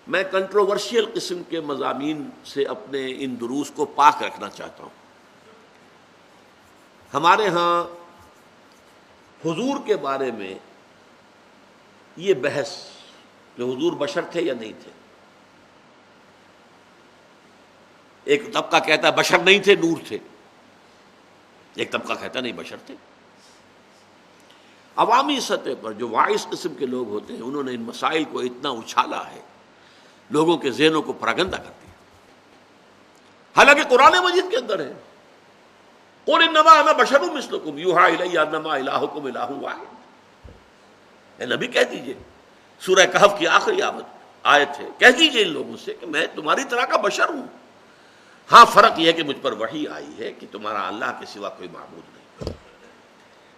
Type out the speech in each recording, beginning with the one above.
میں کنٹروورشیل قسم کے مضامین سے اپنے ان دروس کو پاک رکھنا چاہتا ہوں۔ ہمارے ہاں حضور کے بارے میں یہ بحث کہ حضور بشر تھے یا نہیں تھے، ایک طبقہ کہتا ہے بشر نہیں تھے، نور تھے، ایک طبقہ کہتا ہے نہیں بشر تھے۔ عوامی سطح پر جو واعظ قسم کے لوگ ہوتے ہیں انہوں نے ان مسائل کو اتنا اچھالا ہے، لوگوں کے ذہنوں کو پراگندہ کر دیا، حالانکہ قرآن مجید کے اندر ہے قُلْ إِنَّمَا أَنَا بَشَرٌ مِثْلُكُمْ يُوحَىٰ إِلَيَّ أَنَّمَا إِلَٰهُكُمْ إِلَٰهٌ وَاحِدٌ۔ اے نبی کہہ دیجئے، سورہ کہف کی آخری آیت ہے، کہہ دیجئے ان لوگوں سے کہ میں تمہاری طرح کا بشر ہوں، ہاں فرق یہ ہے کہ مجھ پر وحی آئی ہے کہ تمہارا اللہ کے سوا کوئی معبود نہیں۔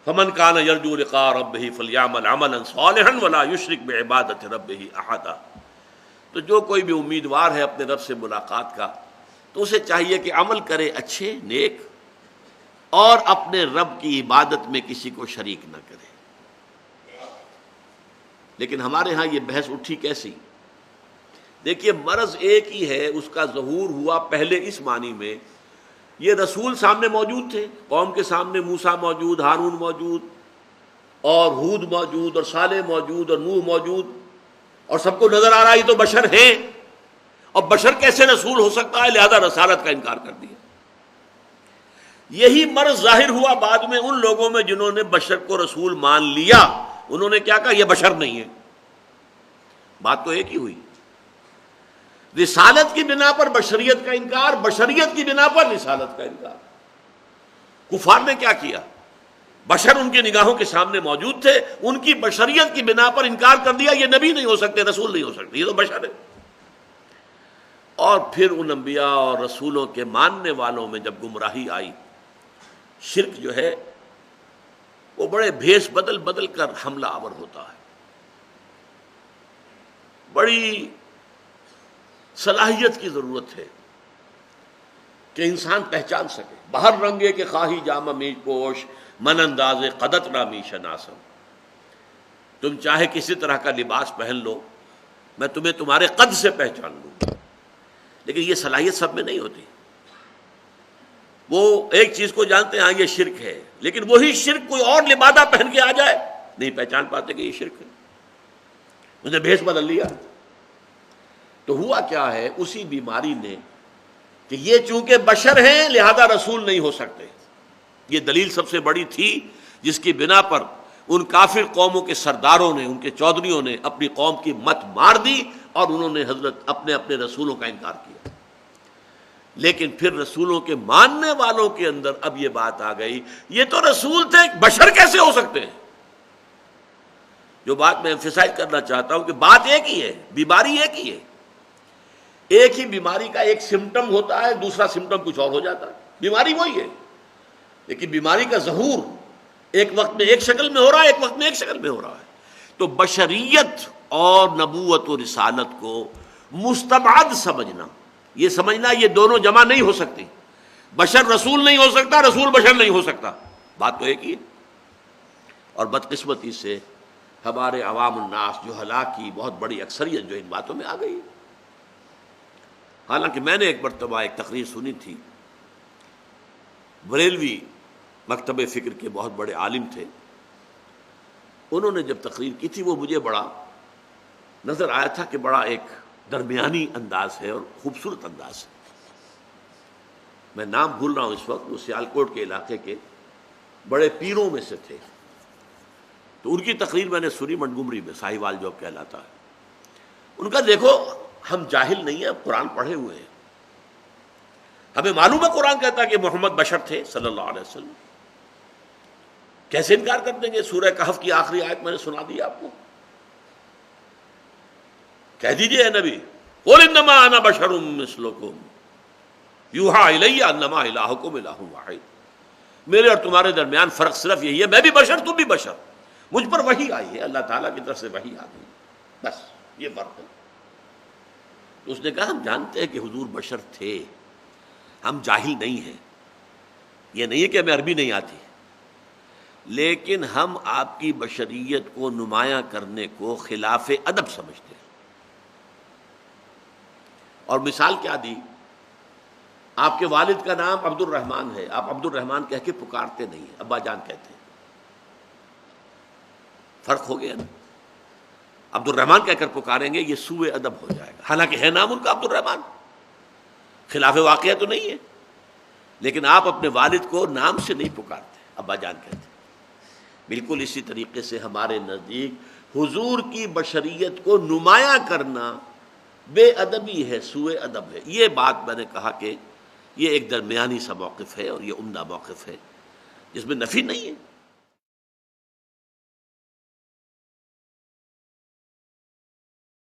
فَمَنْ كَانَ يَرْجُو لِقَاءَ رَبِّهِ فَلْيَعْمَلْ عَمَلًا صَالِحًا وَلَا يُشْرِكْ بِعِبَادَةِ رَبِّهِ أَحَدًا۔ تو جو کوئی بھی امیدوار ہے اپنے رب سے ملاقات کا تو اسے چاہیے کہ عمل کرے اچھے نیک، اور اپنے رب کی عبادت میں کسی کو شریک نہ کرے۔ لیکن ہمارے ہاں یہ بحث اٹھی کیسی؟ دیکھیے مرض ایک ہی ہے، اس کا ظہور ہوا پہلے اس معنی میں یہ رسول سامنے موجود تھے، قوم کے سامنے موسیٰ موجود، ہارون موجود، اور ہود موجود، اور صالح موجود، اور نوح موجود، اور سب کو نظر آ رہا ہے یہ تو بشر ہیں، اور بشر کیسے رسول ہو سکتا ہے، لہذا رسالت کا انکار کر دیا۔ یہی مرض ظاہر ہوا بعد میں ان لوگوں میں جنہوں نے بشر کو رسول مان لیا، انہوں نے کیا کہا یہ بشر نہیں ہے۔ بات تو ایک ہی ہوئی، رسالت کی بنا پر بشریت کا انکار، بشریت کی بنا پر رسالت کا انکار۔ کفار نے کیا کیا؟ بشر ان کی نگاہوں کے سامنے موجود تھے، ان کی بشریت کی بنا پر انکار کر دیا، یہ نبی نہیں ہو سکتے، رسول نہیں ہو سکتے، یہ تو بشر ہے۔ اور پھر ان انبیاء اور رسولوں کے ماننے والوں میں جب گمراہی آئی، شرک جو ہے وہ بڑے بھیس بدل بدل کر حملہ آور ہوتا ہے، بڑی صلاحیت کی ضرورت ہے کہ انسان پہچان سکے۔ باہر رنگے کے خواہی جامہ میج پوش، من انداز قدت رامی شناسم۔ تم چاہے کسی طرح کا لباس پہن لو، میں تمہیں تمہارے قد سے پہچان لوں، لیکن یہ صلاحیت سب میں نہیں ہوتی۔ وہ ایک چیز کو جانتے ہیں ہاں یہ شرک ہے، لیکن وہی شرک کوئی اور لبادہ پہن کے آ جائے نہیں پہچان پاتے کہ یہ شرک ہے، اس نے بھیس بدل لیا۔ تو ہوا کیا ہے، اسی بیماری نے کہ یہ چونکہ بشر ہیں لہذا رسول نہیں ہو سکتے، یہ دلیل سب سے بڑی تھی جس کی بنا پر ان کافر قوموں کے سرداروں نے، ان کے چودھریوں نے اپنی قوم کی مت مار دی اور انہوں نے حضرت اپنے رسولوں کا انکار کیا۔ لیکن پھر رسولوں کے ماننے والوں کے اندر اب یہ بات آ گئی یہ تو رسول تھے، بشر کیسے ہو سکتے ہیں؟ جو بات میں ایمفیسائز کرنا چاہتا ہوں کہ بات ایک ہی ہے، بیماری ایک ہی ہے، ایک ہی بیماری کا ایک سمٹم ہوتا ہے، دوسرا سمٹم کچھ اور ہو جاتا ہے، بیماری وہی ہے، لیکن بیماری کا ظہور ایک وقت میں ایک شکل میں ہو رہا ہے، ایک وقت میں ایک شکل میں ہو رہا ہے۔ تو بشریت اور نبوت و رسالت کو مستبعد سمجھنا، یہ سمجھنا یہ دونوں جمع نہیں ہو سکتی، بشر رسول نہیں ہو سکتا، رسول بشر نہیں ہو سکتا، بات تو ایک ہی ہے۔ اور بدقسمتی سے ہمارے عوام الناس جو ہلاک کی بہت بڑی اکثریت جو ان باتوں میں آ گئی۔ حالانکہ میں نے ایک مرتبہ ایک تقریر سنی تھی، بریلوی مکتب فکر کے بہت بڑے عالم تھے، انہوں نے جب تقریر کی تھی وہ مجھے بڑا نظر آیا تھا کہ بڑا ایک درمیانی انداز ہے اور خوبصورت انداز ہے۔ میں نام بھول رہا ہوں اس وقت، وہ سیالکوٹ کے علاقے کے بڑے پیروں میں سے تھے، تو ان کی تقریر میں نے سنی منٹگمری میں، ساہیوال جو کہلاتا ہے۔ ان کا دیکھو ہم جاہل نہیں ہیں، قرآن پڑھے ہوئے ہیں، ہمیں معلوم ہے قرآن کہتا ہے کہ محمد بشر تھے صلی اللہ علیہ وسلم، کیسے انکار کر دیں گے؟ سورہ کہف کی آخری آیت میں نے سنا دی آپ کو، کہہ دیجئے اے نبی قُلْ إِنَّمَا أَنَا بَشَرٌ مِثْلُكُمْ يُوحَىٰ إِلَيَّ أَنَّمَا إِلَٰهُكُمْ إِلَٰهٌ وَاحِدٌ۔ میرے اور تمہارے درمیان فرق صرف یہی ہے، میں بھی بشر تم بھی بشر، مجھ پر وحی آئی ہے، اللہ تعالیٰ کی طرف سے وحی آ گئی، بس یہ فرق ہے۔ تو اس نے کہا ہم جانتے ہیں کہ حضور بشر تھے، ہم جاہل نہیں ہیں، یہ نہیں ہے کہ ہمیں عربی نہیں آتی، لیکن ہم آپ کی بشریت کو نمایاں کرنے کو خلاف ادب سمجھتے ہیں۔ اور مثال کیا دی؟ آپ کے والد کا نام عبد الرحمن ہے، آپ عبد الرحمن کہہ کے پکارتے نہیں ہیں، ابا جان کہتے ہیں، فرق ہو گیا نا؟ عبد الرحمن کہہ کر پکاریں گے یہ سوء ادب ہو جائے گا، حالانکہ ہے نام ان کا عبد الرحمن، خلاف واقعہ تو نہیں ہے، لیکن آپ اپنے والد کو نام سے نہیں پکارتے، ابا جان کہتے ہیں۔ بالکل اسی طریقے سے ہمارے نزدیک حضور کی بشریت کو نمایاں کرنا بے ادبی ہے، سوء ادب ہے۔ یہ بات میں نے کہا کہ یہ ایک درمیانی سا موقف ہے، اور یہ عمدہ موقف ہے جس میں نفی نہیں ہے۔